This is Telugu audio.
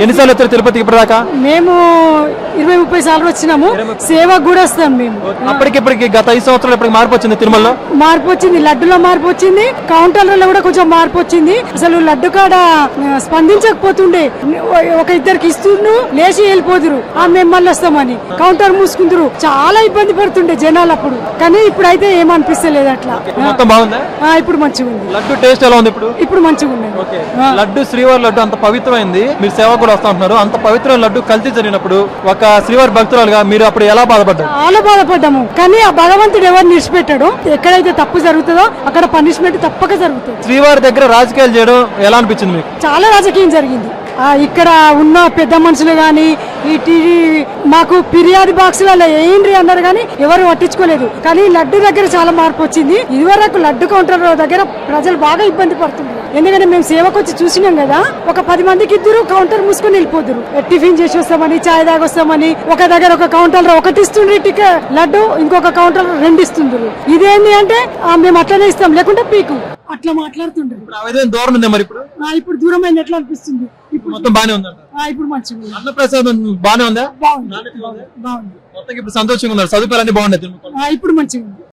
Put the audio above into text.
ఎన్నిసార్లు వచ్చారు తిరుపతికి ఇప్పటిదాకా? మేము 20-30 సార్లు వచ్చినాము. సేవకు కూడా వస్తాం మేము. అప్పటికిప్పటికి గత 5 సంవత్సరాలు ఇప్పటికి మార్పు వచ్చింది తిరుమలలో. మార్పు వచ్చింది, లడ్డులో మార్పు వచ్చింది, కౌంటర్లలో కూడా కొంచెం మార్పు వచ్చింది. అసలు లడ్డు కాడ స్పందించకపోతుండే, ఒక ఇద్దరికి ఇస్తుండ్రు లేచి వెళ్ళిపోదురు, మేము మళ్ళీ వస్తామని కౌంటర్ మూసుకుందరు. చాలా ఇబ్బంది పడుతుండే జనాలు అప్పుడు. కానీ ఇప్పుడైతే ఏమనిపిస్తలేదు అట్లా. మొత్తం బాగుందా? ఇప్పుడు మంచిగా ఉంది. లడ్డు టేస్ట్ ఎలా ఉంది ఇప్పుడు? ఇప్పుడు మంచిగా ఉంది. లడ్డు శ్రీవారి లడ్డు అంత పవిత్రమైంది, మీరు సేవ కూడా వస్తా ఉంటున్నారు. అంత పవిత్రమైన లడ్డు కల్తీ జరిగినప్పుడు ఒక శ్రీవారి భక్తురాలుగా మీరు అప్పుడు ఎలా బాధపడ్డారు? చాలా బాధపడ్డాము. కానీ ఆ భగవంతుడు ఎవరు నిడిచిపెట్టాడు. ఎక్కడైతే తప్పు జరుగుతుందో అక్కడ పనిష్మెంట్ తప్పక జరుగుతుంది. శ్రీవారి దగ్గర రాజకీయాలు చేయడం ఎలా అనిపించింది మీకు? చాలా రాజకీయం జరిగింది. ఇక్కడ ఉన్న పెద్ద మనుషులు గాని ఈ టీవీ మాకు ఫిర్యాదు బాక్సులలో ఏంటి అన్నారు కానీ ఎవరు పట్టించుకోలేదు. కానీ లడ్డు దగ్గర చాలా మార్పు వచ్చింది. ఇదివరకు లడ్డు కౌంటర్ దగ్గర ప్రజలు బాగా ఇబ్బంది పడుతున్నారు. ఎందుకంటే మేము సేవకు వచ్చి చూసినాం కదా, ఒక 10 మందికి ఇద్దరు కౌంటర్ మూసుకొని వెళ్ళిపోతురు. టిఫిన్ చేసి వస్తామని, చాయ్ తాగి వస్తామని, ఒక దగ్గర ఒక కౌంటర్ లో ఒకటి ఇస్తుండ్రు టికెట్ లడ్డు, ఇంకొక కౌంటర్ 2 ఇస్తుండ్రు. ఇదేంటి అంటే మేము అట్లనే ఇస్తాం లేకుంటే పీకు అట్లా మాట్లాడుతుండ్రు. దూరం ఉంది మరి ఇప్పుడు దూరం అయిన ఎట్లా అనిపిస్తుంది? ఇప్పుడు మొత్తం బానే ఉంది. ఇప్పుడు మంచిగా అన్నప్రసాదం బానే ఉందా? బాగుంది. మొత్తం ఇప్పుడు సంతోషంగా ఉన్నారు, సదుపాయాలన్నీ బాగున్నాయి. ఇప్పుడు మంచిగా ఉంది.